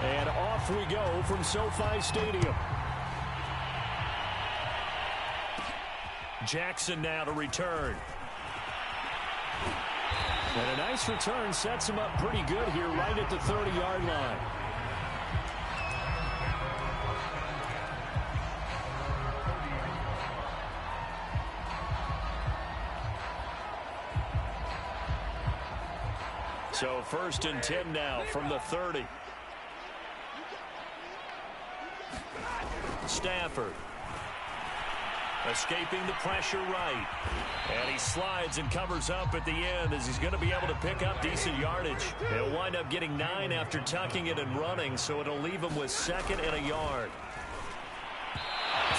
And off we go from SoFi Stadium. Jackson now to return. And a nice return sets him up pretty good here right at the 30-yard line. So 1st and 10 now from the 30. Stafford. Escaping the pressure right. And he slides and covers up at the end as he's going to be able to pick up decent yardage. He'll wind up getting 9 after tucking it and running, so it'll leave him with 2nd and a yard.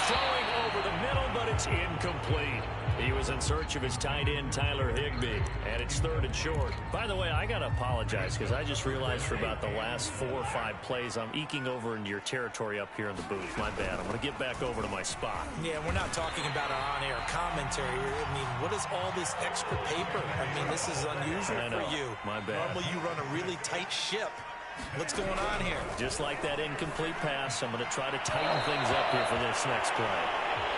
Throwing over the middle, but it's incomplete. He was in search of his tight end, Tyler Higbee, and it's 3rd and short. By the way, I got to apologize because I just realized for about the last 4 or 5 plays, I'm eking over into your territory up here in the booth. My bad. I'm going to get back over to my spot. Yeah, we're not talking about our on-air commentary. I mean, what is all this extra paper? I mean, this is unusual for you. My bad. Normally you run a really tight ship. What's going on here? Just like that incomplete pass, I'm going to try to tighten things up here for this next play.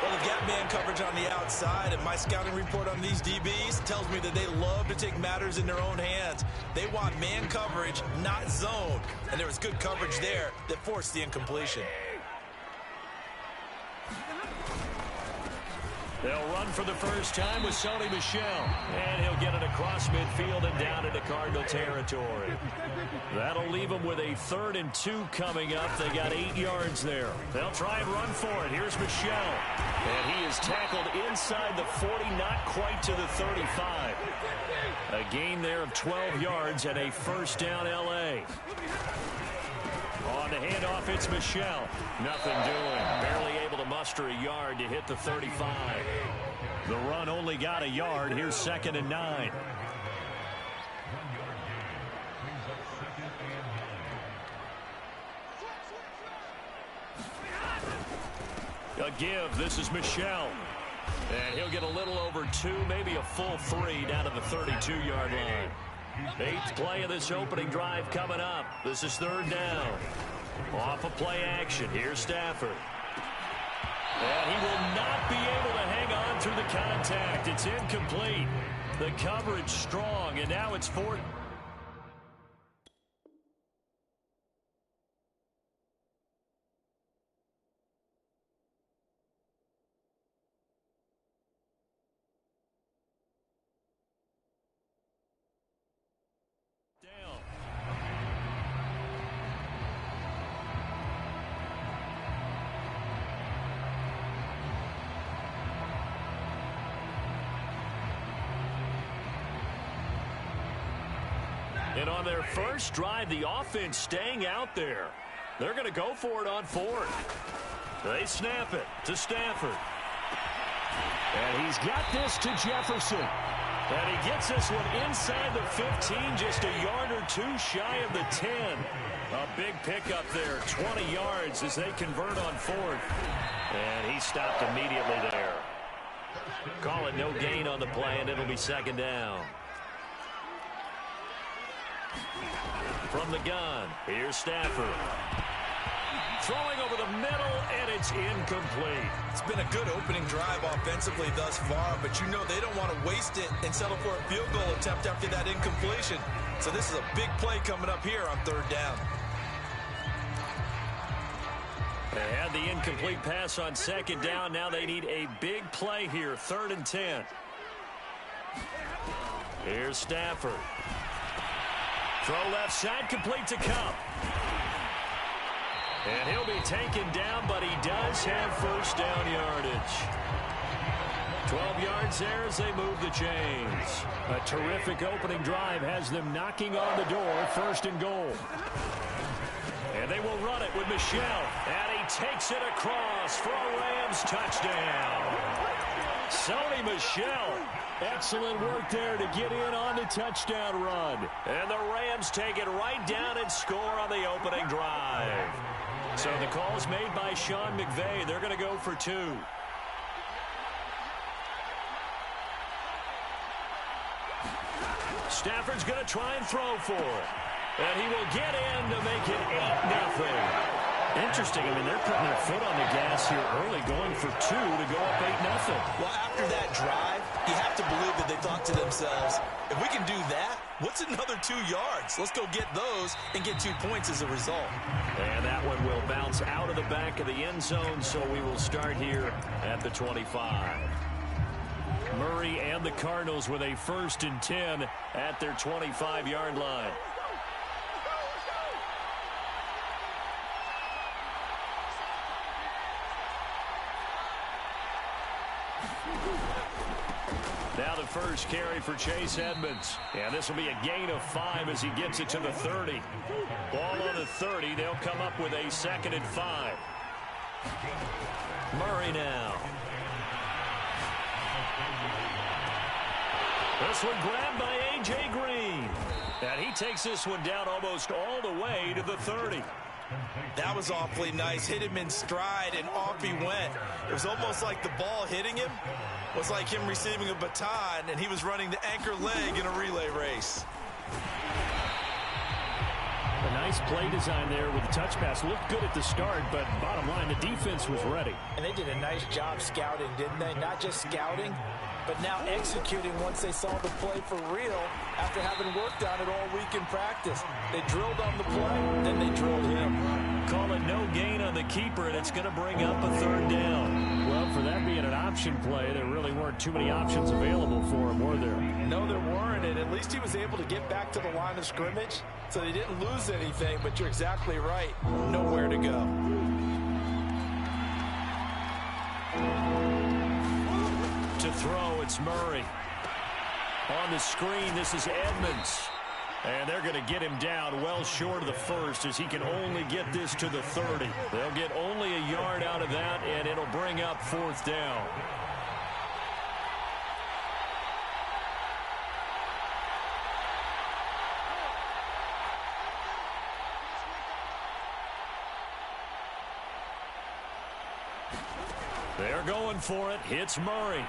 Well, they've got man coverage on the outside, and my scouting report on these DBs tells me that they love to take matters in their own hands. They want man coverage, not zone. And there was good coverage there that forced the incompletion. They'll run for the first time with Sony Michel. And he'll get it across midfield and down into Cardinal territory. That'll leave them with a 3rd and 2 coming up. They got 8 yards there. They'll try and run for it. Here's Michel. And he is tackled inside the 40, not quite to the 35. A gain there of 12 yards and a 1st down L.A. On the handoff, it's Michel. Nothing doing. Barely able to muster a yard to hit the 35. The run only got a yard. Here's 2nd and 9. A give. This is Michel. And he'll get a little over 2, maybe a full 3 down to the 32-yard line. 8th play of this opening drive coming up. This is 3rd down. Off of play action. Here's Stafford. And he will not be able to hang on through the contact. It's incomplete. The coverage strong, and now it's 4th. And on their first drive, the offense staying out there. They're going to go for it on 4th. They snap it to Stafford. And he's got this to Jefferson. And he gets this one inside the 15, just a yard or 2 shy of the 10. A big pickup there, 20 yards as they convert on 4th. And he stopped immediately there. Call it no gain on the play, and it'll be 2nd down. From the gun, here's Stafford. Throwing over the middle, and it's incomplete. It's been a good opening drive offensively thus far, but you know they don't want to waste it and settle for a field goal attempt after that incompletion. So this is a big play coming up here on 3rd down. They had the incomplete pass on 2nd down. Now they need a big play here, 3rd and 10. Here's Stafford. Throw left side, complete to Cup. And he'll be taken down, but he does have 1st down yardage. 12 yards there as they move the chains. A terrific opening drive has them knocking on the door, 1st and goal. And they will run it with Michel. And he takes it across for a Rams touchdown. Sony Michel. Excellent work there to get in on the touchdown run. And the Rams take it right down and score on the opening drive. So the call's made by Sean McVay. They're going to go for 2. Stafford's going to try and throw for it. And he will get in to make it 8-0. Interesting. I mean, they're putting their foot on the gas here early, going for 2 to go up 8-0. Well, after that drive, you have to believe that they thought to themselves, if we can do that, what's another 2 yards? Let's go get those and get 2 points as a result. And that one will bounce out of the back of the end zone, so we will start here at the 25. Murray and the Cardinals with a 1st and 10 at their 25-yard line. Now the first carry for Chase Edmonds. And this will be a gain of 5 as he gets it to the 30. Ball on the 30. They'll come up with a 2nd and 5. Murray now. This one grabbed by A.J. Green. And he takes this one down almost all the way to the 30. That was awfully nice. Hit him in stride, and off he went. It was almost like the ball hitting him was like him receiving a baton, and he was running the anchor leg in a relay race. A nice play design there with the touch pass. Looked good at the start, but bottom line, the defense was ready. And they did a nice job scouting, didn't they? Not just scouting, but now executing once they saw the play for real after having worked on it all week in practice. They drilled on the play, then they drilled him. Call it no gain on the keeper, and it's going to bring up a 3rd down. Well, for that being an option play, there really weren't too many options available for him, were there? No, there weren't, and at least he was able to get back to the line of scrimmage, so they didn't lose anything, but you're exactly right. Nowhere to go. To throw, it's Murray. On the screen, this is Edmonds. And they're going to get him down well short of the 1st as he can only get this to the 30. They'll get only a yard out of that, and it'll bring up 4th down. They're going for it. Hits Murray.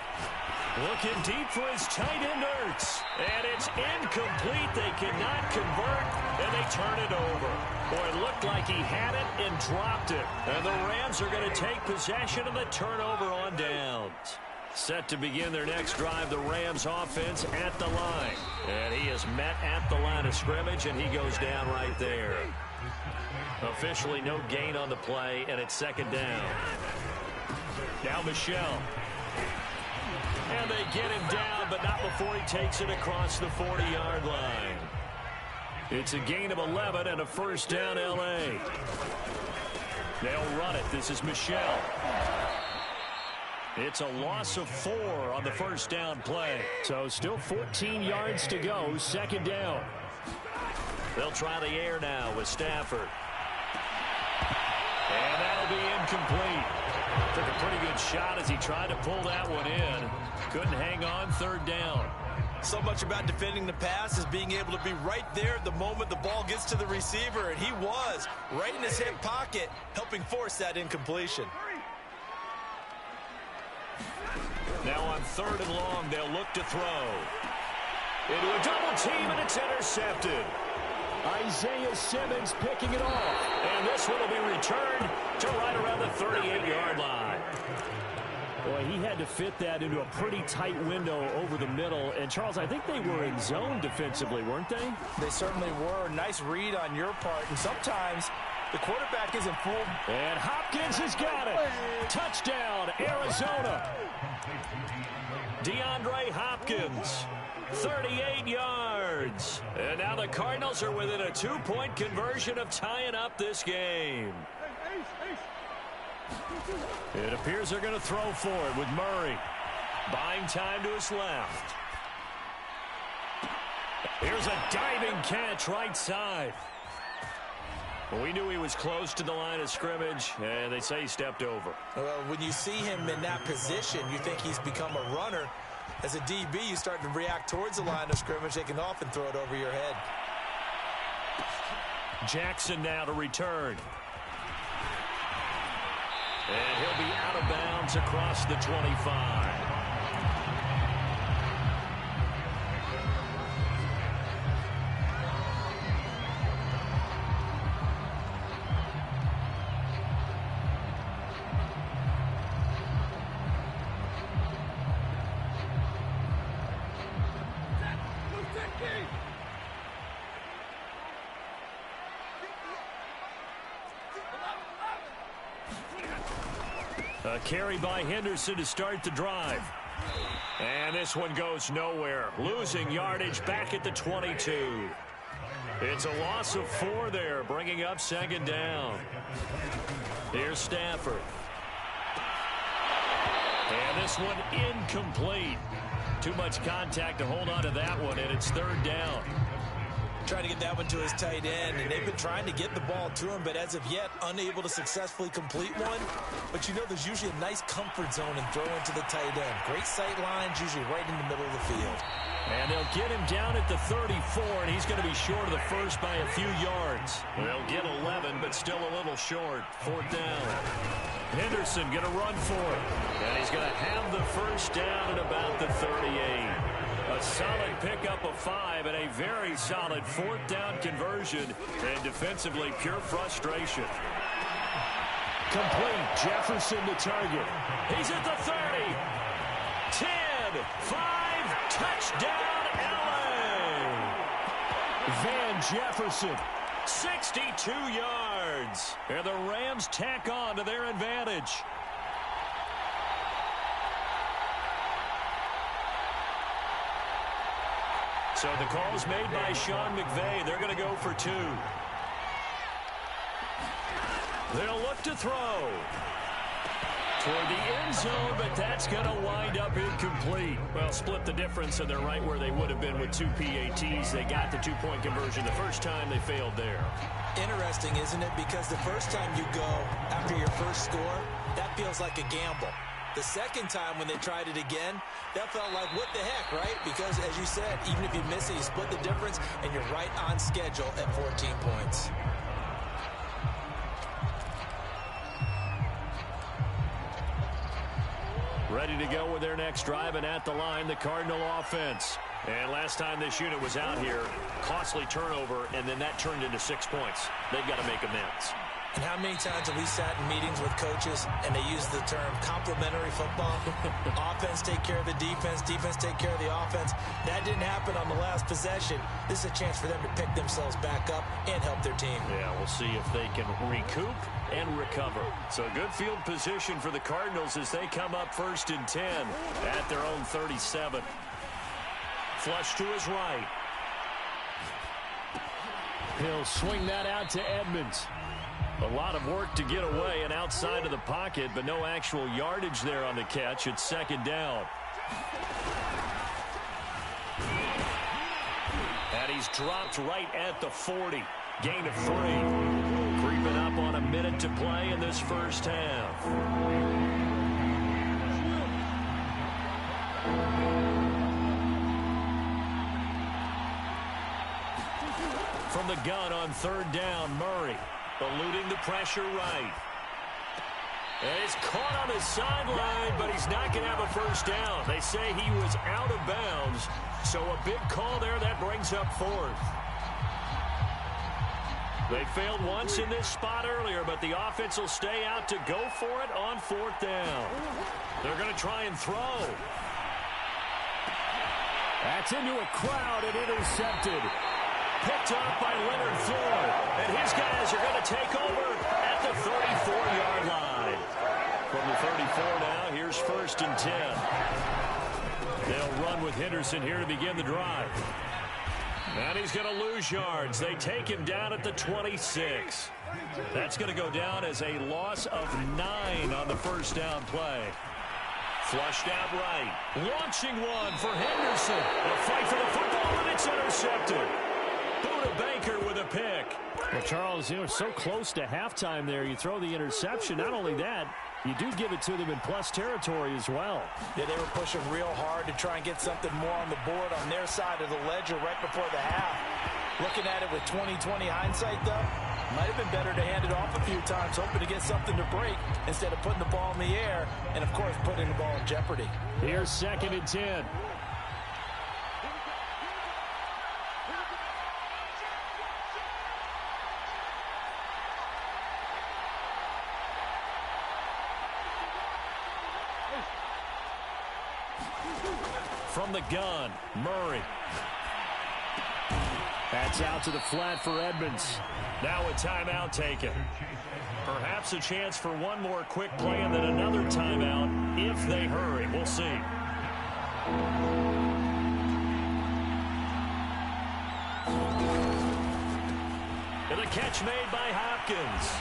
Looking deep for his tight end, Ertz. And it's incomplete. They cannot convert, and they turn it over. Boy, it looked like he had it and dropped it. And the Rams are going to take possession of the turnover on downs. Set to begin their next drive, the Rams offense at the line. And he is met at the line of scrimmage, and he goes down right there. Officially no gain on the play, and it's 2nd down. Now Michel. And they get him down, but not before he takes it across the 40-yard line. It's a gain of 11 and a 1st down, L.A. They'll run it. This is Michel. It's a loss of 4 on the 1st down play. So still 14 yards to go, 2nd down. They'll try the air now with Stafford. And that'll be incomplete. Took a pretty good shot as he tried to pull that one in. Couldn't hang on, 3rd down. So much about defending the pass is being able to be right there at the moment the ball gets to the receiver, and he was right in his hip pocket, helping force that incompletion. Now on 3rd and long, they'll look to throw. Into a double team, and it's intercepted. Isaiah Simmons picking it off. And this one will be returned to right around the 38-yard line. Boy, he had to fit that into a pretty tight window over the middle. And, Charles, I think they were in zone defensively, weren't they? They certainly were. Nice read on your part. And sometimes the quarterback isn't fooled. And Hopkins has got it. Touchdown, Arizona. DeAndre Hopkins, 38 yards. And now the Cardinals are within a 2-point conversion of tying up this game. It appears they're going to throw for it with Murray. Buying time to his left. Here's a diving catch right side. Well, we knew he was close to the line of scrimmage, and they say he stepped over. Well, when you see him in that position, you think he's become a runner. As a DB, you start to react towards the line of scrimmage. They can often throw it over your head. Jackson now to return. And he'll be out of bounds across the 25. A carry by Henderson to start the drive. And this one goes nowhere. Losing yardage back at the 22. It's a loss of 4 there, bringing up second down. Here's Stafford. And this one incomplete. Too much contact to hold on to that one, and it's third down. Trying to get that one to his tight end, and they've been trying to get the ball to him, but as of yet, unable to successfully complete one. But you know there's usually a nice comfort zone in throwing to the tight end. Great sight lines, usually right in the middle of the field. And they'll get him down at the 34, and he's going to be short of the first by a few yards. They'll get 11, but still a little short. Fourth down. Henderson going to run for it. And he's going to have the first down at about the 38. A solid pickup of 5 and a very solid fourth down conversion. And defensively, pure frustration. Complete. Jefferson to target. He's at the 30. 10, 5, touchdown, LA. Van Jefferson, 62 yards. And the Rams tack on to their advantage. So the call's made by Sean McVay. They're going to go for 2. They'll look to throw toward the end zone, but that's going to wind up incomplete. Well, split the difference, and they're right where they would have been with 2 PATs. They got the 2-point conversion the first time. They failed there. Interesting, isn't it? Because the first time you go after your first score, that feels like a gamble. The second time when they tried it again, that felt like, what the heck, right? Because, as you said, even if you miss it, you split the difference, and you're right on schedule at 14 points. Ready to go with their next drive, and at the line, the Cardinal offense. And last time this unit was out here, costly turnover, and then that turned into 6 points. They've got to make amends. And how many times have we sat in meetings with coaches and they use the term complementary football? Offense take care of the defense, defense take care of the offense. That didn't happen on the last possession. This is a chance for them to pick themselves back up and help their team. Yeah, we'll see if they can recoup and recover. So good field position for the Cardinals as they come up 1st and 10 at their own 37. Flush to his right. He'll swing that out to Edmonds. A lot of work to get away and outside of the pocket, but no actual yardage there on the catch. It's second down. And he's dropped right at the 40. Gain of 3. Creeping up on a minute to play in this first half. From the gun on 3rd down, Murray. Eluding the pressure right. And it's caught on his sideline, but he's not going to have a first down. They say he was out of bounds, so a big call there that brings up 4th. They failed once in this spot earlier, but the offense will stay out to go for it on 4th down. They're going to try and throw. That's into a crowd and intercepted. Picked up by Leonard Floyd. And his guys are going to take over at the 34-yard line. From the 34 now, here's 1st and 10. They'll run with Henderson here to begin the drive. And he's going to lose yards. They take him down at the 26. That's going to go down as a loss of 9 on the first down play. Flushed out right. Launching one for Henderson. A fight for the football, and it's intercepted. Buda Baker with a pick. Well, Charles, you know, so close to halftime there. You throw the interception. Not only that, you do give it to them in plus territory as well. Yeah, they were pushing real hard to try and get something more on the board on their side of the ledger right before the half. Looking at it with 20/20 hindsight, though, might have been better to hand it off a few times, hoping to get something to break instead of putting the ball in the air and, of course, putting the ball in jeopardy. Here's 2nd and 10. From the gun, Murray. That's out to the flat for Edmonds. Now a timeout taken. Perhaps a chance for one more quick play and then another timeout if they hurry. We'll see. And the catch made by Hopkins.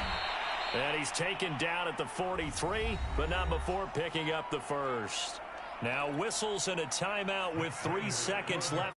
And he's taken down at the 43, but not before picking up the first. Now whistles and a timeout with 3 seconds left.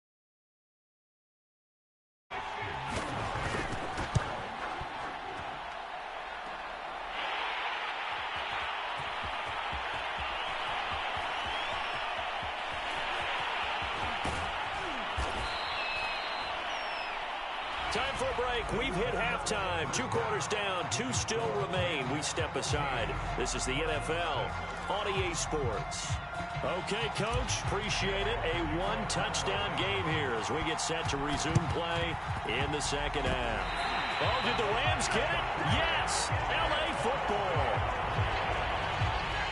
Time for a break. We've hit halftime. 2 quarters down. 2 still remain. We step aside. This is the NFL on EA Sports. Okay, Coach. Appreciate it. A 1-touchdown game here as we get set to resume play in the second half. Oh, did the Rams get it? Yes. LA football.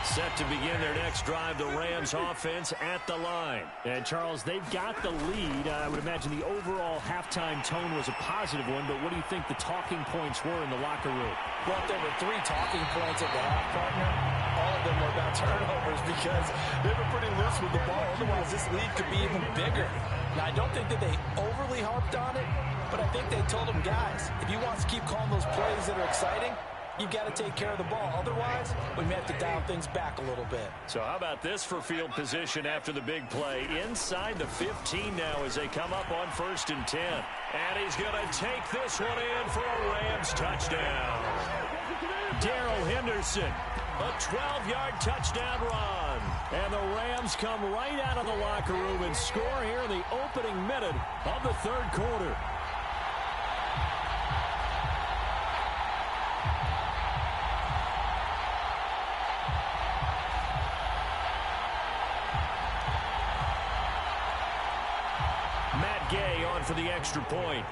Set to begin their next drive, the Rams offense at the line. And, Charles, they've got the lead. I would imagine the overall halftime tone was a positive one, but what do you think the talking points were in the locker room? Well, if there were 3 talking points at the half, partner, all of them were about turnovers because they were pretty loose with the ball. Otherwise, this lead could be even bigger. Now, I don't think that they overly harped on it, but I think they told them, guys, if you want to keep calling those plays that are exciting, you've got to take care of the ball. Otherwise, we may have to dial things back a little bit. So how about this for field position after the big play? Inside the 15 now as they come up on 1st and 10. And he's going to take this one in for a Rams touchdown. Darrell Henderson, a 12-yard touchdown run. And the Rams come right out of the locker room and score here in the opening minute of the 3rd quarter. Gay on for the extra point.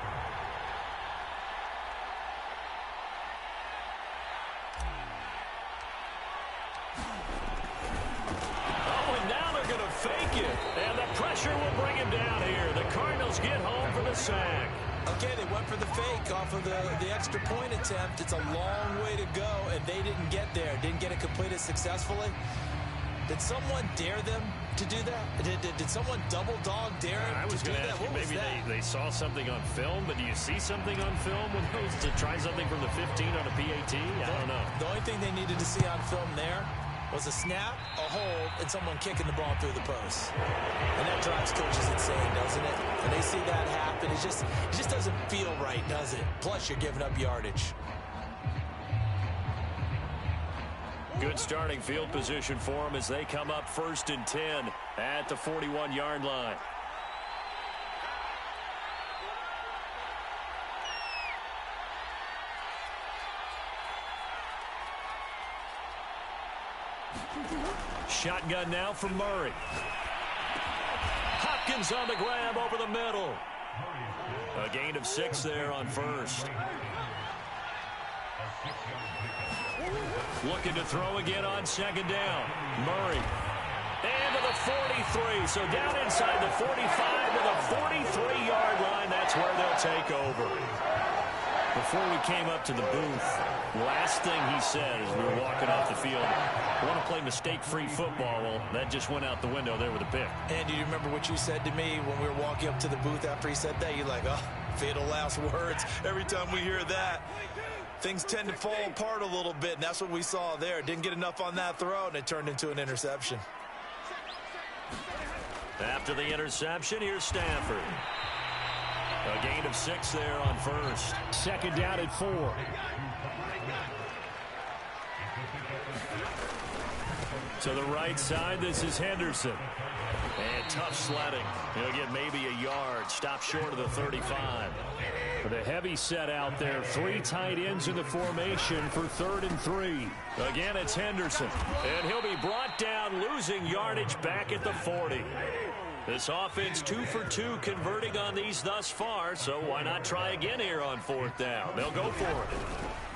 Oh, and now they're going to fake it. And the pressure will bring him down here. The Cardinals get home for the sack. Okay, they went for the fake off of the extra point attempt. It's a long way to go, and they didn't get there. Didn't get it completed successfully. Did someone dare them to do that? Did someone double dog dare I was going to ask you, maybe they saw something on film, but do you see something on film when those to try something from the 15 on a PAT? I don't know. The only thing they needed to see on film there was a snap, a hold, and someone kicking the ball through the post. And that drives coaches insane, doesn't it? When they see that happen, it just doesn't feel right, does it? Plus, you're giving up yardage. Good starting field position for them as they come up 1st and 10 at the 41-yard line. Shotgun now for Murray. Hopkins on the grab over the middle. A gain of 6 there on 1st. Looking to throw again on 2nd down. Murray. And to the 43. So down inside the 45 to the 43-yard line. That's where they'll take over. Before we came up to the booth, last thing he said as we were walking off the field, I want to play mistake-free football. Well, that just went out the window there with a pick. And do you remember what you said to me when we were walking up to the booth after he said that? You're like, oh, fatal last words. Every time we hear that, things tend to fall apart a little bit, and that's what we saw there. Didn't get enough on that throw, and it turned into an interception. After the interception, here's Stafford. A gain of 6 there on 1st. 2nd down at 4. To the right side, this is Henderson. And tough sledding. He'll get maybe a yard. Stop short of the 35. With a heavy set out there. 3 tight ends in the formation for 3rd and 3. Again, it's Henderson. And he'll be brought down, losing yardage back at the 40. This offense 2 for 2 converting on these thus far, so why not try again here on 4th down? They'll go for it.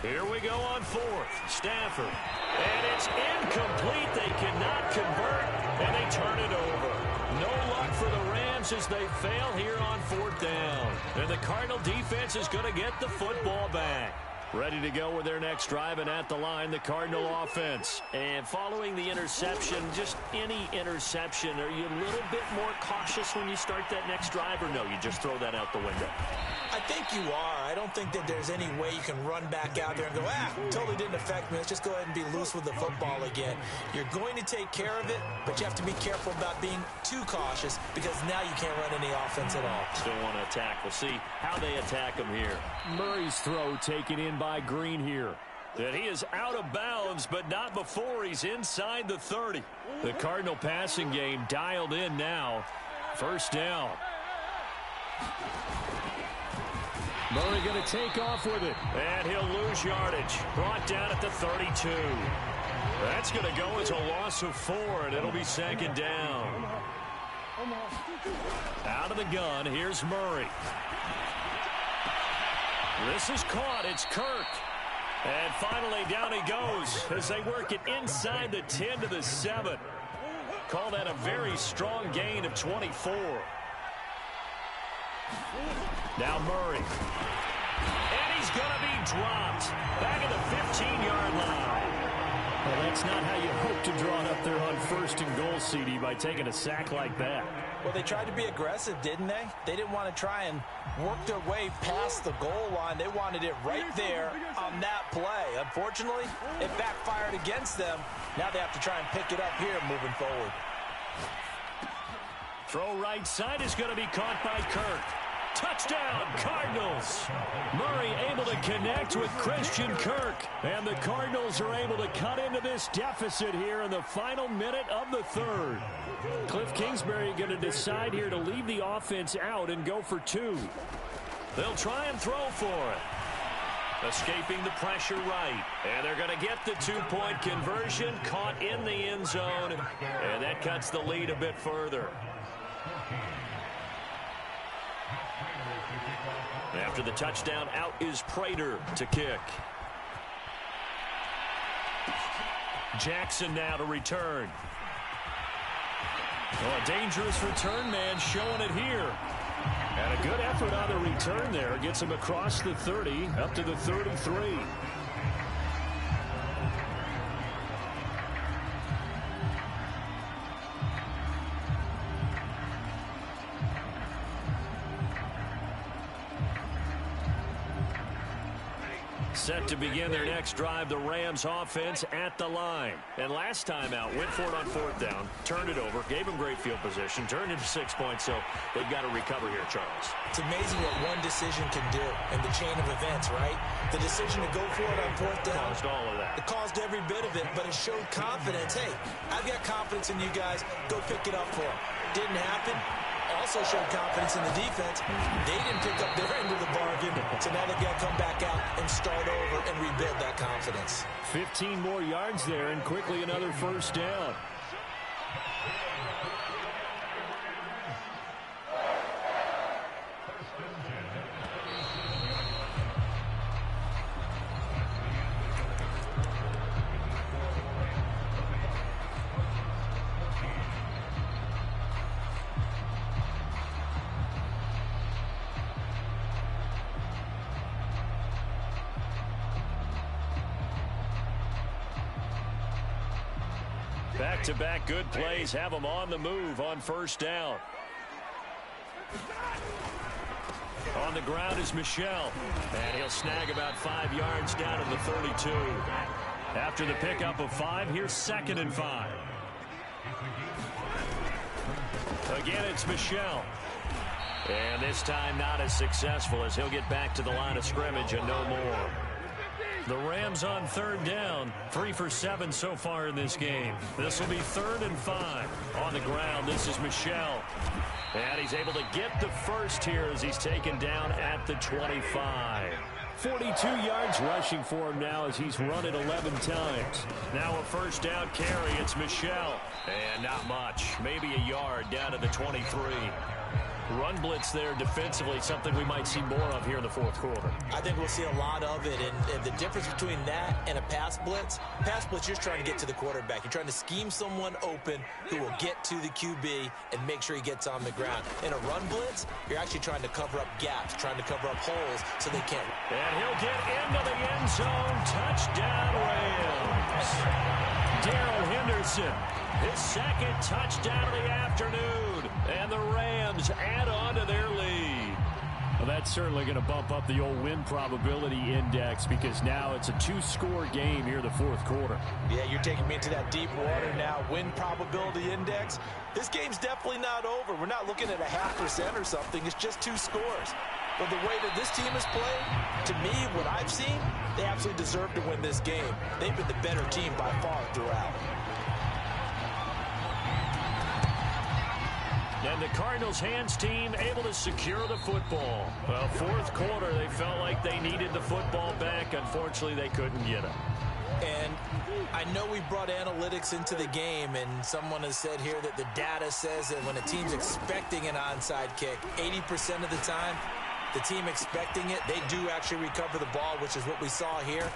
Here we go on 4th. Stafford. And it's incomplete. They cannot convert, and they turn it over. No luck for the Rams. times as they fail here on 4th down. And the Cardinal defense is going to get the football back. Ready to go with their next drive, and at the line, the Cardinal offense. And following the interception, just any interception, are you a little bit more cautious when you start that next drive, or no, you just throw that out the window? I think you are. I don't think that there's any way you can run back out there and go, totally didn't affect me. Let's just go ahead and be loose with the football again. You're going to take care of it, but you have to be careful about being too cautious because now you can't run any offense at all. Still want to attack. We'll see how they attack him here. Murray's throw taken in by Green here. And he is out of bounds, but not before he's inside the 30. The Cardinal passing game dialed in now. 1st down. Murray going to take off with it. And he'll lose yardage. Brought down at the 32. That's going to go as a loss of 4, and it'll be 2nd down. Out of the gun, here's Murray. This is caught. It's Kirk. And finally, down he goes as they work it inside the 10 to the 7. Call that a very strong gain of 24. Now Murray. And he's going to be dropped back at the 15-yard line. Well, that's not how you hope to draw it up there on 1st and goal, CD, by taking a sack like that. Well, they tried to be aggressive, didn't they? They didn't want to try and work their way past the goal line. They wanted it right there on that play. Unfortunately, it backfired against them. Now they have to try and pick it up here moving forward. Throw right side is going to be caught by Kirk. Touchdown, Cardinals. Murray able to connect with Christian Kirk. And the Cardinals are able to cut into this deficit here in the final minute of the 3rd. Cliff Kingsbury going to decide here to leave the offense out and go for 2. They'll try and throw for it. Escaping the pressure right. And they're going to get the 2-point conversion. Caught in the end zone. And that cuts the lead a bit further. After the touchdown, out is Prater to kick. Jackson now to return. Oh, a dangerous return man showing it here. And a good effort on the return there. Gets him across the 30, up to the 33. Set to begin their next drive, the Rams offense at the line. And last time out, went for it on 4th down, turned it over, gave them great field position, turned into 6 points, so they've got to recover here, Charles. It's amazing what one decision can do in the chain of events, right? The decision to go for it on 4th down. Caused all of that. It caused every bit of it, but it showed confidence. Hey, I've got confidence in you guys. Go pick it up for them. Didn't happen. Also showed confidence in the defense. They didn't pick up their end of the bargain, so now they've got to come back out and start over and rebuild that confidence. 15 more yards there, and quickly another 1st down. Back-to-back good plays have them on the move on 1st down. On the ground is Michel. And he'll snag about 5 yards down to the 32. After the pickup of 5, here's 2nd and 5. Again, it's Michel. And this time not as successful as he'll get back to the line of scrimmage and no more. The Rams on 3rd down, 3 for 7 so far in this game. This will be 3rd and 5. On the ground, this is Michel. And he's able to get the first here as he's taken down at the 25. 42 yards rushing for him now as he's run it 11 times. Now a 1st down carry, it's Michel. And not much, maybe a yard down to the 23. Run blitz there defensively, something we might see more of here in the fourth quarter. I think we'll see a lot of it, and the difference between that and a pass blitz, you're trying to get to the quarterback. You're trying to scheme someone open who will get to the QB and make sure he gets on the ground. In a run blitz, you're actually trying to cover up gaps, trying to cover up holes so they can't. And he'll get into the end zone. Touchdown, Rams. Darrell Henderson, his second touchdown of the afternoon. And the Rams add on to their lead. Well, that's certainly going to bump up the old win probability index because now it's a two-score game here in the fourth quarter. Yeah, you're taking me into that deep water now. Win probability index. This game's definitely not over. We're not looking at a 0.5% or something. It's just 2 scores. But the way that this team has played, to me, what I've seen, they absolutely deserve to win this game. They've been the better team by far throughout. And the Cardinals' hands team able to secure the football. Well, fourth quarter, they felt like they needed the football back. Unfortunately, they couldn't get it. And I know we brought analytics into the game, and someone has said here that the data says that when a team's expecting an onside kick, 80% of the time, the team expecting it, they do actually recover the ball, which is what we saw here.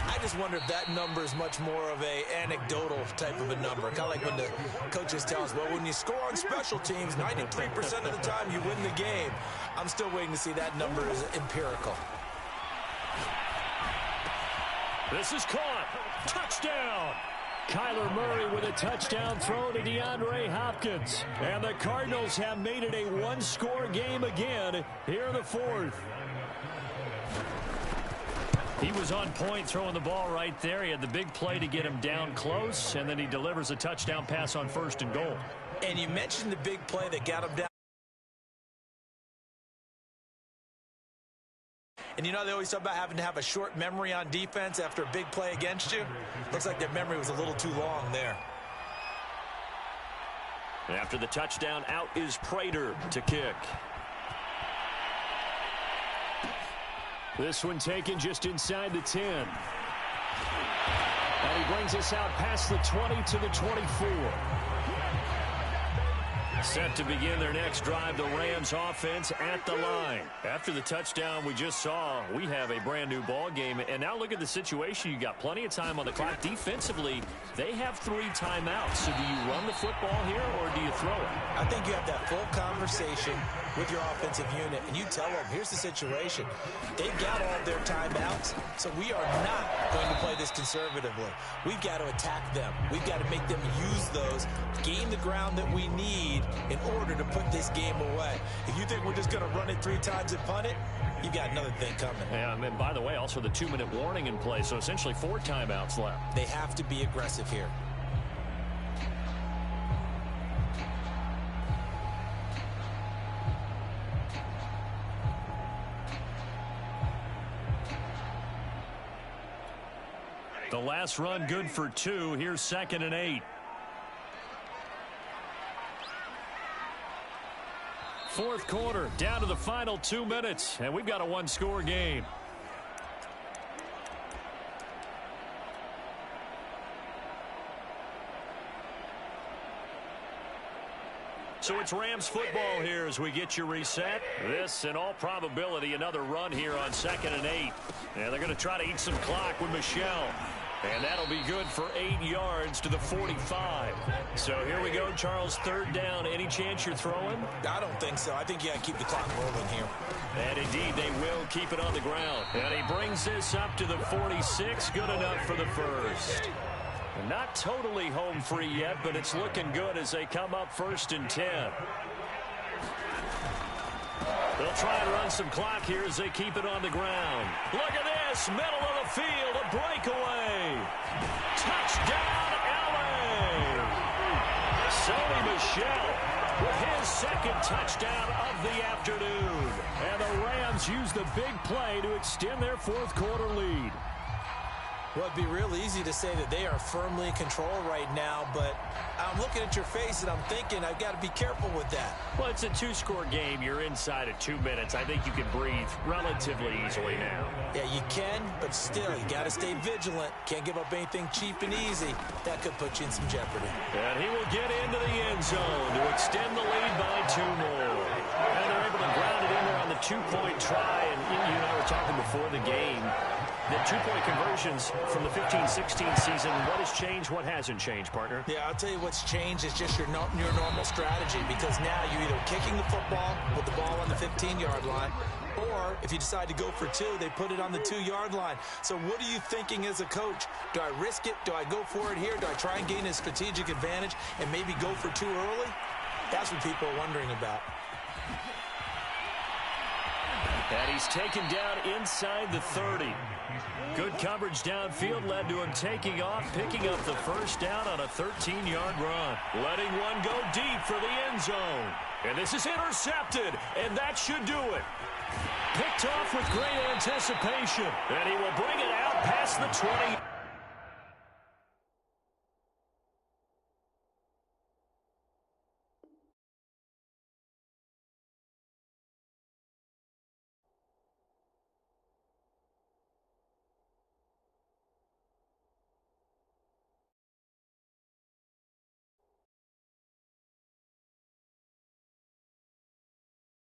I just wonder if that number is much more of a anecdotal type of a number. Kind of like when the coaches tell us, well, when you score on special teams, 93% of the time you win the game. I'm still waiting to see that number is empirical. This is caught. Touchdown. Kyler Murray with a touchdown throw to DeAndre Hopkins. And the Cardinals have made it a one-score game again here in the fourth. He was on point throwing the ball right there. He had the big play to get him down close, and then he delivers a touchdown pass on 1st and goal. And you mentioned the big play that got him down. And you know they always talk about having to have a short memory on defense after a big play against you? Looks like their memory was a little too long there. After the touchdown, out is Prater to kick. This one taken just inside the 10. And he brings us out past the 20 to the 24. Set to begin their next drive, the Rams offense at the line. After the touchdown we just saw, we have a brand new ball game. And now look at the situation. You got plenty of time on the clock. Defensively, they have 3 timeouts. So do you run the football here or do you throw it? I think you have that full conversation with your offensive unit, and you tell them, here's the situation. They've got all their timeouts, so we are not going to play this conservatively. We've got to attack them. We've got to make them use those, gain the ground that we need in order to put this game away. If you think we're just going to run it 3 times and punt it, you've got another thing coming. Yeah, and by the way, also the 2-minute warning in play, so essentially 4 timeouts left. They have to be aggressive here. The last run good for 2. Here's 2nd and 8. Fourth quarter, down to the final 2 minutes, and we've got a one-score game. So it's Rams football here as we get you reset. This, in all probability, another run here on 2nd and 8. And they're going to try to eat some clock with Michel. And that'll be good for 8 yards to the 45. So here we go, Charles, 3rd down. Any chance you're throwing? I don't think so. I think you got to keep the clock rolling here. And indeed, they will keep it on the ground. And he brings this up to the 46. Good enough for the first. Not totally home free yet, but it's looking good as they come up 1st and 10. They'll try and run some clock here as they keep it on the ground. Look at this, middle of the field, a breakaway. Touchdown, LA! Sony Michel with his 2nd touchdown of the afternoon. And the Rams use the big play to extend their fourth quarter lead. Well, it'd be real easy to say that they are firmly in control right now, but I'm looking at your face and I'm thinking I've got to be careful with that. Well, it's a 2-score game. You're inside of 2 minutes. I think you can breathe relatively easily now. Yeah, you can, but still, you got to stay vigilant. Can't give up anything cheap and easy. That could put you in some jeopardy. And he will get into the end zone to extend the lead by 2 more. two-point try, and you and I were talking before the game. The two-point conversions from the 15-16 season, what has changed, what hasn't changed, partner? Yeah, I'll tell you what's changed is just your normal strategy, because now you're either kicking the football with the ball on the 15-yard line, or if you decide to go for two, they put it on the 2-yard line. So what are you thinking as a coach? Do I risk it? Do I go for it here? Do I try and gain a strategic advantage and maybe go for two early? That's what people are wondering about. And he's taken down inside the 30. Good coverage downfield led to him taking off, picking up the first down on a 13-yard run. Letting one go deep for the end zone. And this is intercepted, and that should do it. Picked off with great anticipation. And he will bring it out past the 20.